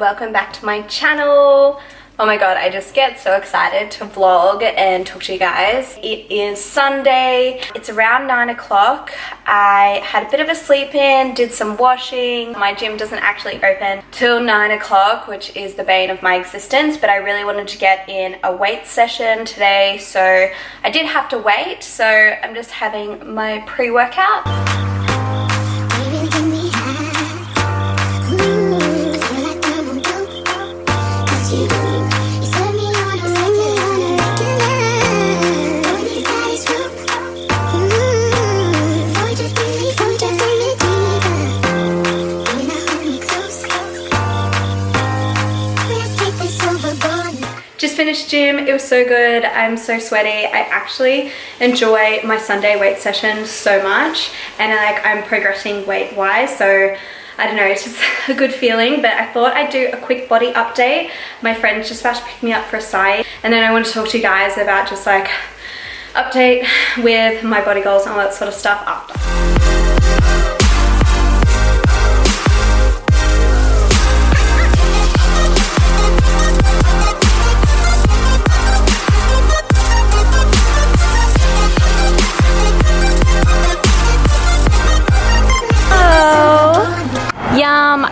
welcome back to my channel. Oh my god, I just get so excited to vlog and talk to you guys. It is Sunday, it's around 9 o'clock. I had a bit of a sleep in, did some washing. My gym doesn't actually open till 9 o'clock, which is the bane of my existence, but I really wanted to get in a weight session today, so I did have to wait. So I'm just having my pre-workout. Just finished gym, it was so good. I'm so sweaty. I actually enjoy my Sunday weight session so much, and I'm progressing weight wise, so I don't know, it's just a good feeling. But I thought I'd do a quick body update. My friend's just about to pick me up for a side, and then I want to talk to you guys about just like update with my body goals and all that sort of stuff after.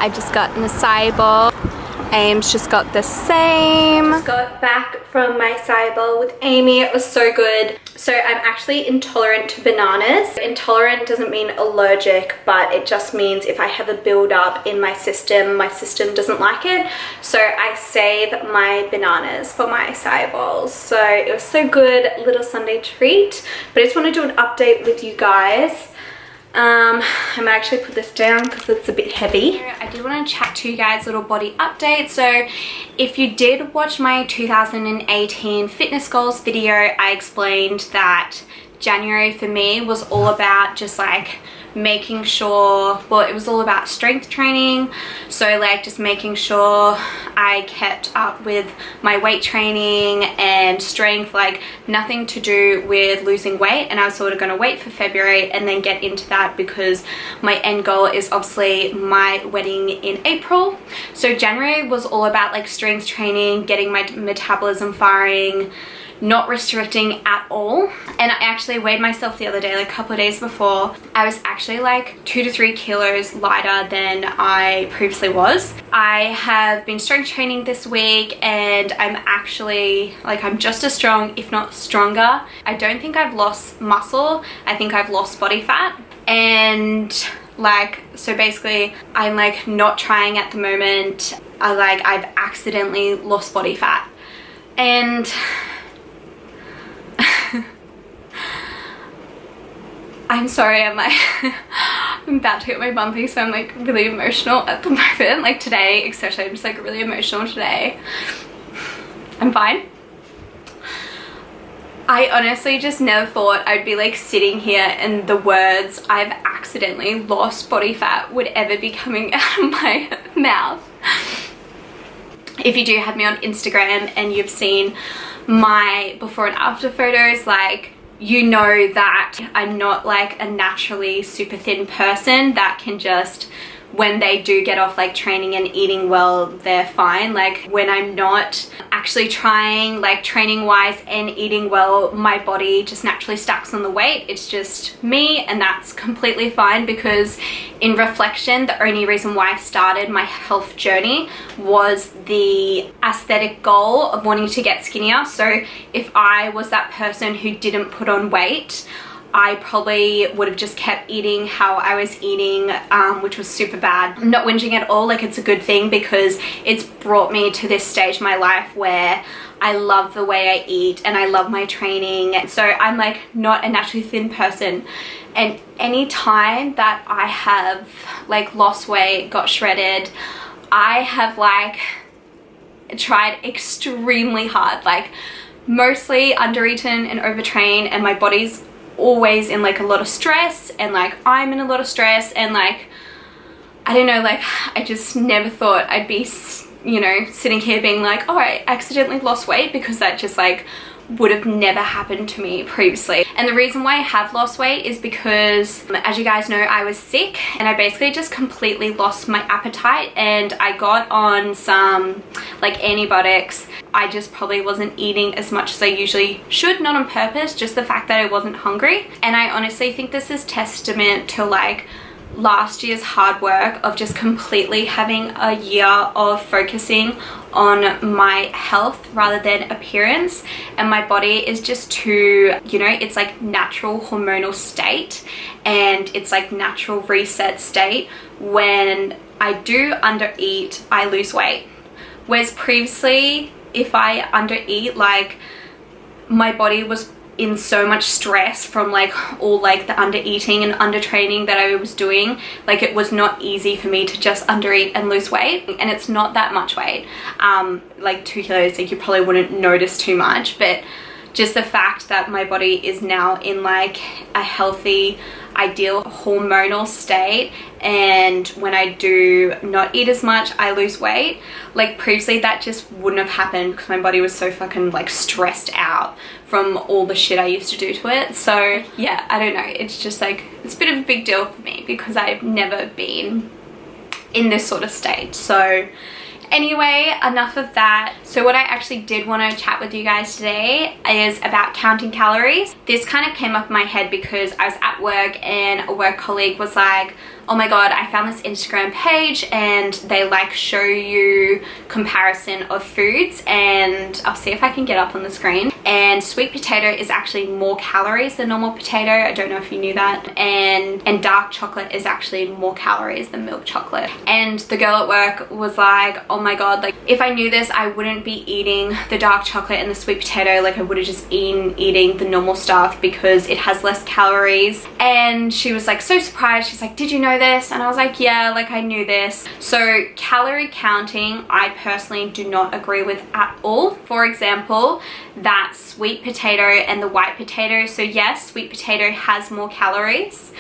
I just got an acai bowl. Aim's just got the same. Just got back from my acai bowl with Amy. It was so good. So I'm actually intolerant to bananas. Intolerant doesn't mean allergic, but it just means if I have a build-up in my system doesn't like it. So I save my bananas for my acai bowls. So it was so good, little Sunday treat. But I just want to do an update with you guys. I might actually put this down because it's a bit heavy. I did want to chat to you guys, little body update. So if you did watch my 2018 fitness goals video, I explained that January for me was all about just like making sure, well, it was all about strength training. So like just making sure I kept up with my weight training and strength, like nothing to do with losing weight. And I was sort of going to wait for February and then get into that because my end goal is obviously my wedding in April. So January was all about like strength training, getting my metabolism firing, not restricting at all. And I actually weighed myself the other day, like a couple of days before. I was actually like 2 to 3 kilos lighter than I previously was. I have been strength training this week and I'm actually like, I'm just as strong, if not stronger. I don't think I've lost muscle. I think I've lost body fat. And like, so basically I'm like not trying at the moment. I've accidentally lost body fat. And I'm sorry, I'm about to get my bumpy, so I'm like really emotional at the moment. Like today, especially, I'm just like really emotional today. I'm fine. I honestly just never thought I'd be like sitting here and the words "I've accidentally lost body fat" would ever be coming out of my mouth. If you do have me on Instagram and you've seen my before and after photos, like, you know that I'm not like a naturally super thin person that can just, when they do get off like training and eating well, they're fine. Like when I'm not actually trying, like training wise and eating well, my body just naturally stacks on the weight. It's just me, and that's completely fine, because in reflection, the only reason why I started my health journey was the aesthetic goal of wanting to get skinnier. So if I was that person who didn't put on weight, I probably would have just kept eating how I was eating, which was super bad. I'm not whinging at all, like it's a good thing because it's brought me to this stage in my life where I love the way I eat and I love my training. So I'm like not a naturally thin person, and any time that I have like lost weight, got shredded, I have like tried extremely hard, like mostly under-eaten and overtrained, and my body's always in like a lot of stress, and like I'm in a lot of stress, and like I don't know, like I just never thought I'd be, you know, sitting here being like, oh, I accidentally lost weight, because that just like would have never happened to me previously. And the reason why I have lost weight is because, as you guys know, I was sick and I basically just completely lost my appetite, and I got on some like antibiotics. I just probably wasn't eating as much as I usually should, not on purpose, just the fact that I wasn't hungry. And I honestly think this is testament to like last year's hard work of just completely having a year of focusing on my health rather than appearance. And my body is just too, you know, it's like natural hormonal state and it's like natural reset state. When I do undereat, I lose weight. Whereas previously, if I undereat, like my body was in so much stress from like all like the under eating and under training that I was doing. Like it was not easy for me to just under eat and lose weight, and it's not that much weight, like 2 kilos, like you probably wouldn't notice too much, but just the fact that my body is now in like a healthy, ideal hormonal state, and when I do not eat as much, I lose weight. Like previously that just wouldn't have happened because my body was so fucking like stressed out from all the shit I used to do to it. So yeah, I don't know, it's just like, it's a bit of a big deal for me because I've never been in this sort of state. So anyway, enough of that. So what I actually did want to chat with you guys today is about counting calories. This kind of came up in my head because I was at work and a work colleague was like, oh my god, I found this Instagram page and they like show you comparison of foods, and I'll see if I can get up on the screen. And sweet potato is actually more calories than normal potato. I don't know if you knew that. And dark chocolate is actually more calories than milk chocolate. And the girl at work was like, oh my god, like if I knew this, I wouldn't be eating the dark chocolate and the sweet potato. Like I would have just been eating the normal stuff because it has less calories. And she was like so surprised. She's like, did you know this? And I was like, yeah, like I knew this. So calorie counting, I personally do not agree with at all. For example, that sweet potato and the white potato. So yes, sweet potato has more calories,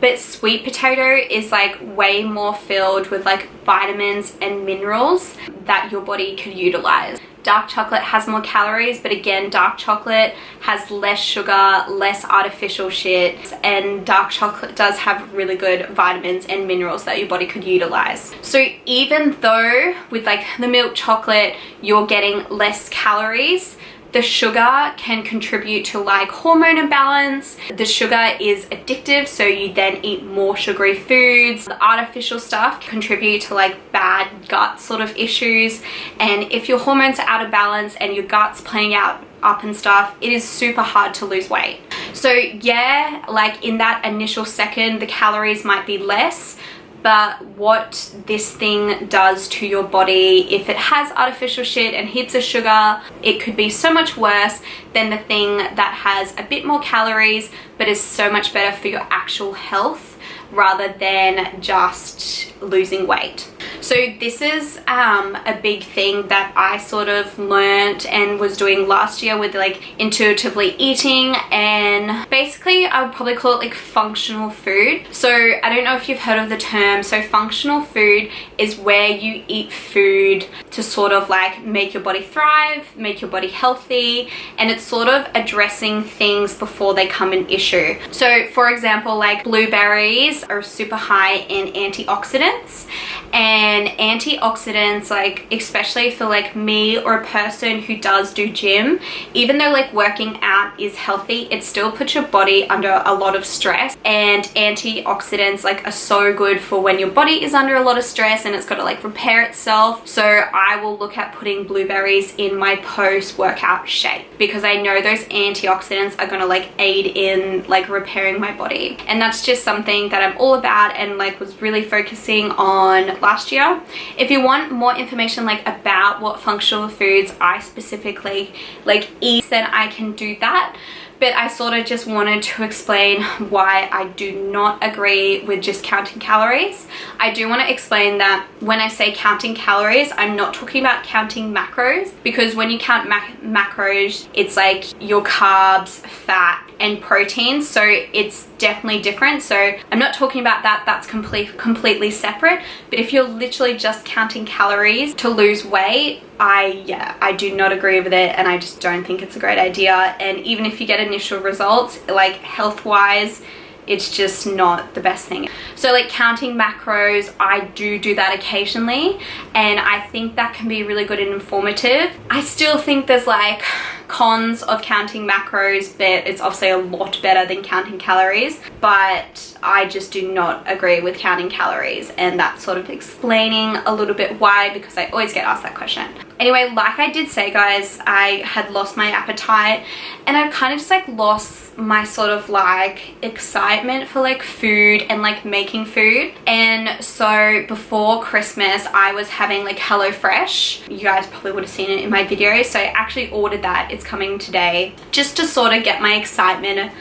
but sweet potato is like way more filled with like vitamins and minerals that your body could utilize. Dark chocolate has more calories, but again, dark chocolate has less sugar, less artificial shit, and dark chocolate does have really good vitamins and minerals that your body could utilize. So even though with like the milk chocolate, you're getting less calories, the sugar can contribute to like hormone imbalance. The sugar is addictive, so you then eat more sugary foods. The artificial stuff contribute to like bad gut sort of issues. And if your hormones are out of balance and your gut's playing out up and stuff, it is super hard to lose weight. So yeah, like in that initial second, the calories might be less, but what this thing does to your body, if it has artificial shit and heaps of sugar, it could be so much worse than the thing that has a bit more calories but is so much better for your actual health rather than just losing weight. So this is a big thing that I sort of learned and was doing last year with like intuitively eating, and basically I would probably call it like functional food. So I don't know if you've heard of the term. So functional food is where you eat food to sort of like make your body thrive, make your body healthy, and it's sort of addressing things before they come an issue. So for example, like blueberries are super high in antioxidants, and antioxidants, like especially for like me or a person who does do gym, even though like working out is healthy, it still puts your body under a lot of stress. And antioxidants like are so good for when your body is under a lot of stress and it's got to like repair itself. So I will look at putting blueberries in my post-workout shake because I know those antioxidants are going to like aid in like repairing my body. And that's just something that I'm all about and like was really focusing on last year. If you want more information like about what functional foods I specifically like eat, then I can do that. But I sort of just wanted to explain why I do not agree with just counting calories. I do want to explain that when I say counting calories, I'm not talking about counting macros, because when you count macros, it's like your carbs, fat, and protein, so it's definitely different. So I'm not talking about that, that's completely separate. But if you're literally just counting calories to lose weight, I do not agree with it, and I just don't think it's a great idea. And even if you get initial results. Like health-wise, it's just not the best thing. So like counting macros, I do that occasionally, and I think that can be really good and informative. I still think there's like cons of counting macros, but it's obviously a lot better than counting calories. But I just do not agree with counting calories, and that's sort of explaining a little bit why, because I always get asked that question. Anyway, like I did say, guys, I had lost my appetite, and I've kind of just like lost my sort of like excitement for like food and like making food. And so before Christmas, I was having like Hellofresh. You guys probably would have seen it in my video. So I actually ordered that. It's coming today, just to sort of get my excitement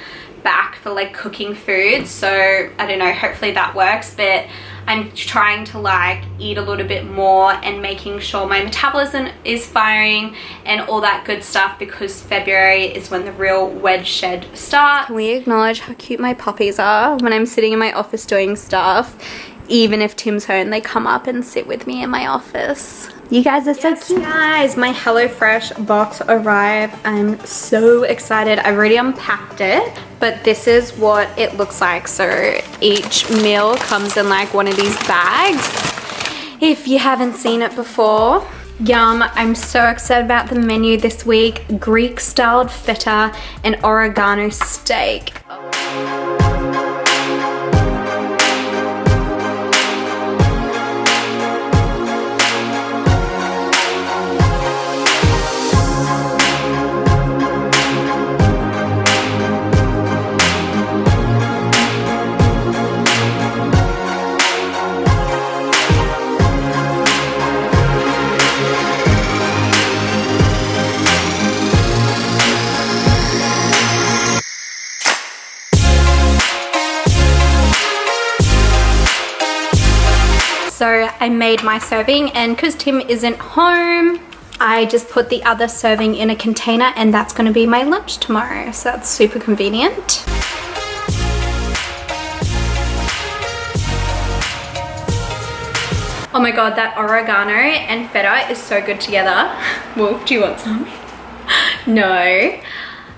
back for like cooking food. So I don't know, hopefully that works, but I'm trying to like eat a little bit more and making sure my metabolism is firing and all that good stuff, because February is when the real wedge shed starts. Can we acknowledge how cute my puppies are? When I'm sitting in my office doing stuff, even if Tim's home, they come up and sit with me in my office. You guys are so cute. Guys, my Hellofresh box arrived. I'm so excited. I've already unpacked it, but this is what it looks like. So each meal comes in like one of these bags, if you haven't seen it before. Yum, I'm so excited about the menu this week. Greek styled feta and oregano steak. So I made my serving, and because Tim isn't home, I just put the other serving in a container, and that's going to be my lunch tomorrow. So that's super convenient. Oh my god, that oregano and feta is so good together. Wolf, do you want some? No.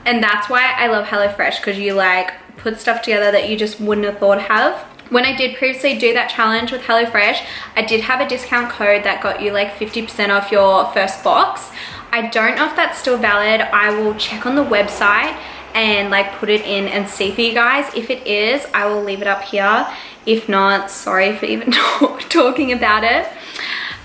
And that's why I love HelloFresh, because you like put stuff together that you just wouldn't have thought of. When I did previously do that challenge with HelloFresh, I did have a discount code that got you like 50% off your first box. I don't know if that's still valid. I will check on the website and like put it in and see for you guys. If it is, I will leave it up here. If not, sorry for even talking about it.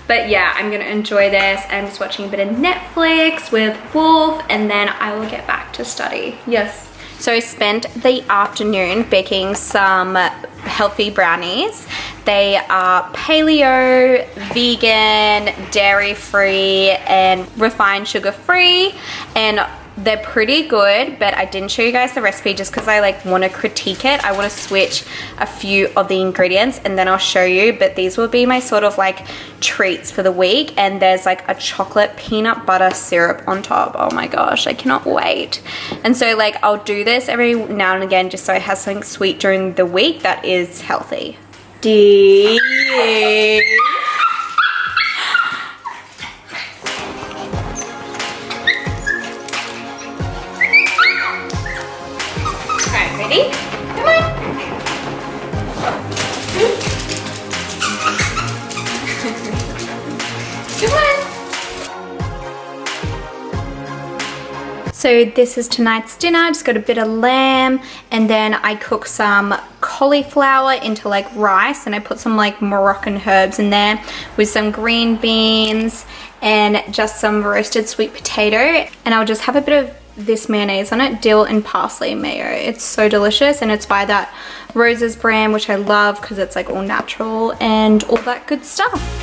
But yeah, I'm gonna enjoy this. I'm just watching a bit of Netflix with Wolf, and then I will get back to study. Yes. So I spent the afternoon baking some healthy brownies. They are paleo, vegan, dairy-free, and refined sugar-free, and they're pretty good, but I didn't show you guys the recipe just because I like want to critique it. I want to switch a few of the ingredients and then I'll show you, but these will be my sort of like treats for the week. And there's like a chocolate peanut butter syrup on top. Oh my gosh, I cannot wait. And so like I'll do this every now and again just so I have something sweet during the week that is healthy. Ready? Come on. Come on. So this is tonight's dinner. I just got a bit of lamb, and then I cook some cauliflower into like rice, and I put some like Moroccan herbs in there with some green beans and just some roasted sweet potato, and I'll just have a bit of this mayonnaise on it, dill and parsley mayo. It's so delicious, and it's by that Rose's brand, which I love because it's like all natural and all that good stuff.